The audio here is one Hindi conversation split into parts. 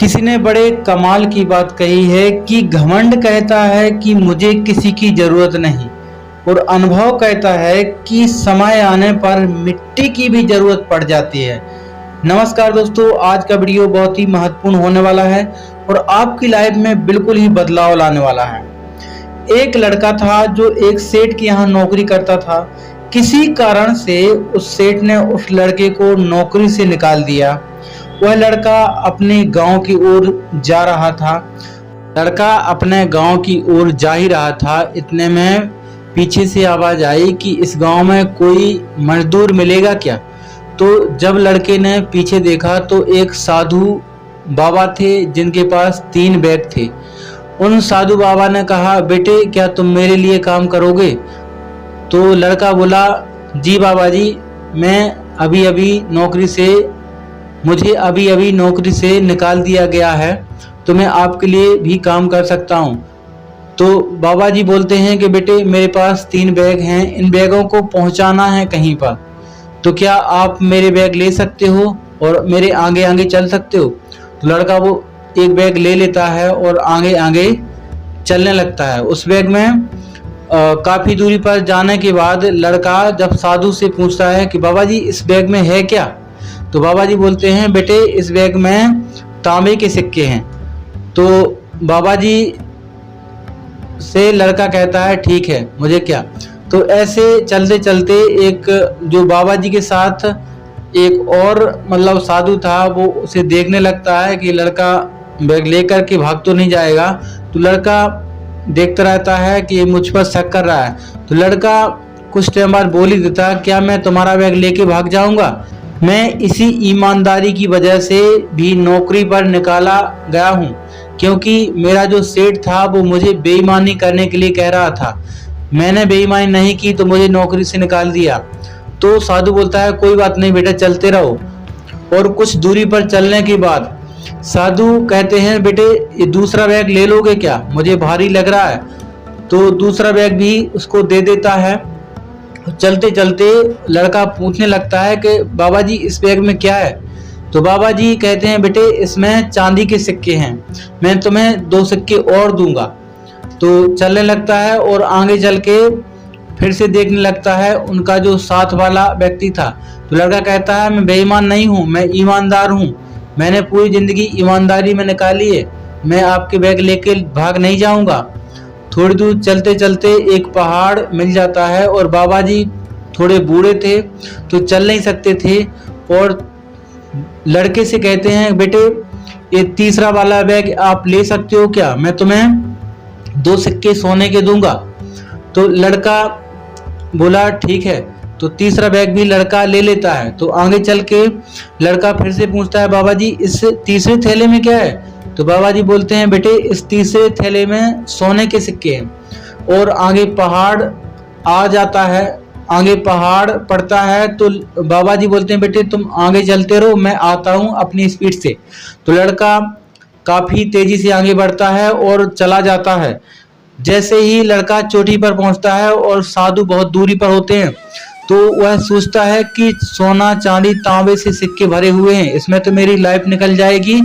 किसी ने बड़े कमाल की बात कही है कि घमंड कहता है कि मुझे किसी की जरूरत नहीं, और अनुभव कहता है कि समय आने पर मिट्टी की भी जरूरत पड़ जाती है। नमस्कार दोस्तों, आज का वीडियो बहुत ही महत्वपूर्ण होने वाला है और आपकी लाइफ में बिल्कुल ही बदलाव लाने वाला है। एक लड़का था जो एक सेठ के यहाँ नौकरी करता था। किसी कारण से उस सेठ ने उस लड़के को नौकरी से निकाल दिया। वह लड़का अपने गांव की ओर जा रहा था। लड़का अपने गांव की ओर जा ही रहा था, इतने में पीछे से आवाज आई कि इस गांव में कोई मजदूर मिलेगा क्या। तो जब लड़के ने पीछे देखा तो एक साधु बाबा थे जिनके पास 3 बैग थे। उन साधु बाबा ने कहा, बेटे क्या तुम मेरे लिए काम करोगे? तो लड़का बोला, जी बाबा जी, मुझे अभी अभी नौकरी से निकाल दिया गया है, तो मैं आपके लिए भी काम कर सकता हूँ। तो बाबा जी बोलते हैं कि बेटे मेरे पास 3 बैग हैं, इन बैगों को पहुँचाना है कहीं पर, तो क्या आप मेरे बैग ले सकते हो और मेरे आगे आगे चल सकते हो? तो लड़का वो एक बैग ले लेता है और आगे आगे चलने लगता है। उस बैग में काफ़ी दूरी पर जाने के बाद लड़का जब साधु से पूछता है कि बाबा जी इस बैग में है क्या, तो बाबा जी बोलते हैं, बेटे इस बैग में तांबे के सिक्के हैं। तो बाबा जी से लड़का कहता है, ठीक है, मुझे क्या। तो ऐसे चलते चलते एक जो बाबा जी के साथ एक और साधु था, वो उसे देखने लगता है कि लड़का बैग लेकर के भाग तो नहीं जाएगा। तो लड़का देखता रहता है कि ये मुझ पर शक कर रहा है। तो लड़का कुछ टाइम बाद बोल ही देता, क्या मैं तुम्हारा बैग लेके भाग जाऊंगा? मैं इसी ईमानदारी की वजह से भी नौकरी पर निकाला गया हूँ, क्योंकि मेरा जो सेठ था वो मुझे बेईमानी करने के लिए कह रहा था। मैंने बेईमानी नहीं की तो मुझे नौकरी से निकाल दिया। तो साधु बोलता है, कोई बात नहीं बेटा, चलते रहो। और कुछ दूरी पर चलने के बाद साधु कहते हैं, बेटे ये दूसरा बैग ले लोगे क्या, मुझे भारी लग रहा है। तो दूसरा बैग भी उसको दे देता है। चलते चलते लड़का पूछने लगता है कि बाबा जी इस बैग में क्या है? तो बाबा जी कहते हैं, बेटे इसमें चांदी के सिक्के हैं, मैं तुम्हें 2 सिक्के और दूंगा। तो चलने लगता है और आगे चल के फिर से देखने लगता है उनका जो साथ वाला व्यक्ति था। तो लड़का कहता है, मैं बेईमान नहीं हूँ, मैं ईमानदार हूँ, मैंने पूरी जिंदगी ईमानदारी में निकाली है, मैं आपके बैग लेके भाग नहीं जाऊंगा। थोड़ी दूर चलते चलते एक पहाड़ मिल जाता है और बाबा जी थोड़े बूढ़े थे तो चल नहीं सकते थे, और लड़के से कहते हैं, बेटे ये तीसरा वाला बैग आप ले सकते हो क्या, मैं तुम्हें 2 सिक्के सोने के दूंगा। तो लड़का बोला ठीक है। तो तीसरा बैग भी लड़का ले लेता है। तो आगे चल के लड़का फिर से पूछता है, बाबा जी इस तीसरे थैले में क्या है? तो बाबा जी बोलते हैं, बेटे इस तीसरे थैले में सोने के सिक्के हैं। और आगे पहाड़ आ जाता है, आगे पहाड़ पड़ता है। तो बाबा जी बोलते हैं, बेटे तुम आगे चलते रहो, मैं आता हूँ अपनी स्पीड से। तो लड़का काफ़ी तेजी से आगे बढ़ता है और चला जाता है। जैसे ही लड़का चोटी पर पहुंचता है और साधु बहुत दूरी पर होते हैं, तो वह सोचता है कि सोना चांदी तांबे से सिक्के भरे हुए हैं, इसमें तो मेरी लाइफ निकल जाएगी।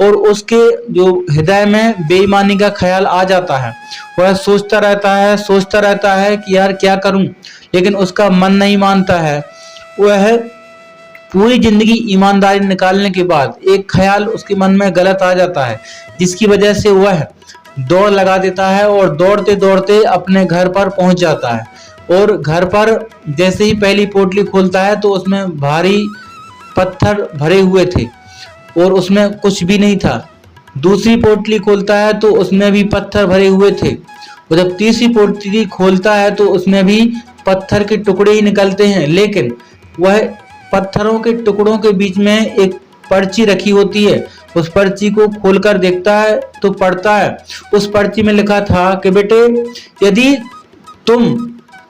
और उसके जो हृदय में बेईमानी का ख्याल आ जाता है। वह सोचता रहता है कि यार क्या करूं, लेकिन उसका मन नहीं मानता है। वह पूरी जिंदगी ईमानदारी निकालने के बाद एक ख्याल उसके मन में गलत आ जाता है, जिसकी वजह से वह दौड़ लगा देता है और दौड़ते दौड़ते अपने घर पर पहुंच जाता है। और घर पर जैसे ही पहली पोटली खोलता है तो उसमें भारी पत्थर भरे हुए थे और उसमें कुछ भी नहीं था। दूसरी पोटली खोलता है तो उसमें भी पत्थर भरे हुए थे, और जब तीसरी पोटली खोलता है तो उसमें भी पत्थर के टुकड़े ही निकलते हैं। लेकिन वह पत्थरों के टुकड़ों के बीच में एक पर्ची रखी होती है। उस पर्ची को खोलकर देखता है तो पढ़ता है, उस पर्ची में लिखा था कि बेटे यदि तुम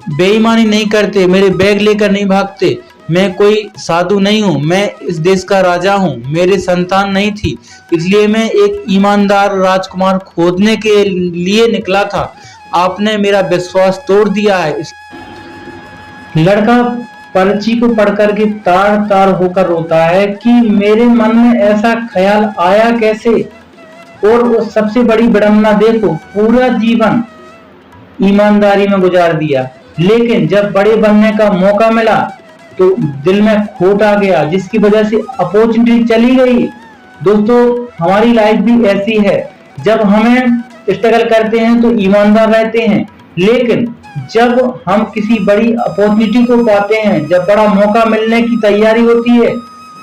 बेईमानी नहीं करते, मेरे बैग लेकर नहीं भागते, मैं कोई साधु नहीं हूँ, मैं इस देश का राजा हूँ, मेरे संतान नहीं थी, इसलिए मैं एक ईमानदार राजकुमार खोजने के लिए निकला था, आपने मेरा विश्वास तोड़ दिया है। लड़का पर्ची को पढ़ करके तार तार होकर रोता है कि मेरे मन में ऐसा ख्याल आया कैसे। और वो सबसे बड़ी विडंबना देखो, पूरा जीवन ईमानदारी में गुजार दिया, लेकिन जब बड़े बनने का मौका मिला तो दिल में खोट आ गया, जिसकी वजह से अपॉर्चुनिटी चली गई। दोस्तों, हमारी लाइफ भी ऐसी है, जब हमें स्ट्रगल करते हैं तो ईमानदार रहते हैं, लेकिन जब हम किसी बड़ी अपॉर्चुनिटी को पाते हैं, जब बड़ा मौका मिलने की तैयारी होती है,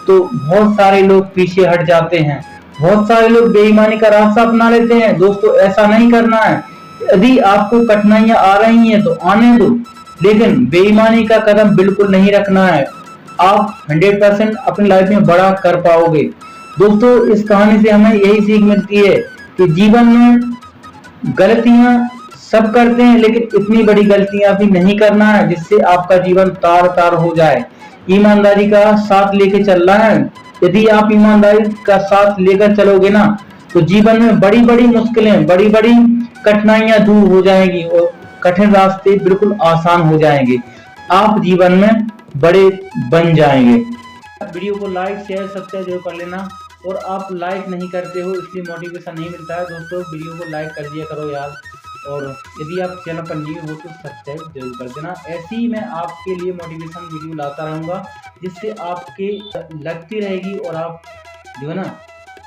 तो बहुत सारे लोग पीछे हट जाते हैं, बहुत सारे लोग बेईमानी का रास्ता अपना लेते हैं। दोस्तों, ऐसा नहीं करना है। यदि आपको कठिनाइयां आ रही हैं तो आने दो, लेकिन बेईमानी का कदम बिल्कुल नहीं रखना है। आप 100% अपनी लाइफ में बड़ा कर पाओगे। दोस्तों, इस कहानी से हमें यही सीख मिलती है कि जीवन में गलतियां सब करते हैं, लेकिन इतनी बड़ी गलतियां भी नहीं करना है जिससे आपका जीवन तार तार हो जाए। ईमानदारी का साथ लेके चलना है। यदि आप ईमानदारी का साथ लेकर चलोगे ना, तो जीवन में बड़ी बड़ी मुश्किलें, बड़ी बड़ी कठिनाइयां दूर हो जाएंगी और कठिन रास्ते बिल्कुल आसान हो जाएंगे। आप जीवन में बड़े बन जाएंगे। वीडियो को लाइक शेयर सब्सक्राइब जरूर कर लेना। और आप लाइक नहीं करते हो इसलिए मोटिवेशन नहीं मिलता है। दोस्तों, वीडियो को लाइक कर दिया करो यार। और यदि आप चैनल पर न्यू हो तो सब्सक्राइब जरूर कर देना। ऐसे ही मैं आपके लिए मोटिवेशन वीडियो लाता रहूँगा, जिससे आपके लगती रहेगी और आप जो है ना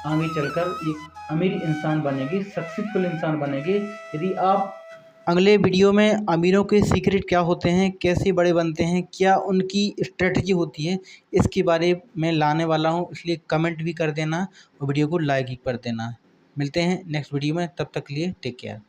आगे चलकर एक अमीर इंसान बनेंगे, सक्सेसफुल इंसान बनेंगे। यदि आप अगले वीडियो में अमीरों के सीक्रेट क्या होते हैं, कैसे बड़े बनते हैं, क्या उनकी स्ट्रेटजी होती है, इसके बारे में लाने वाला हूँ, इसलिए कमेंट भी कर देना और वीडियो को लाइक भी कर देना। मिलते हैं नेक्स्ट वीडियो में, तब तक के लिए टेक केयर।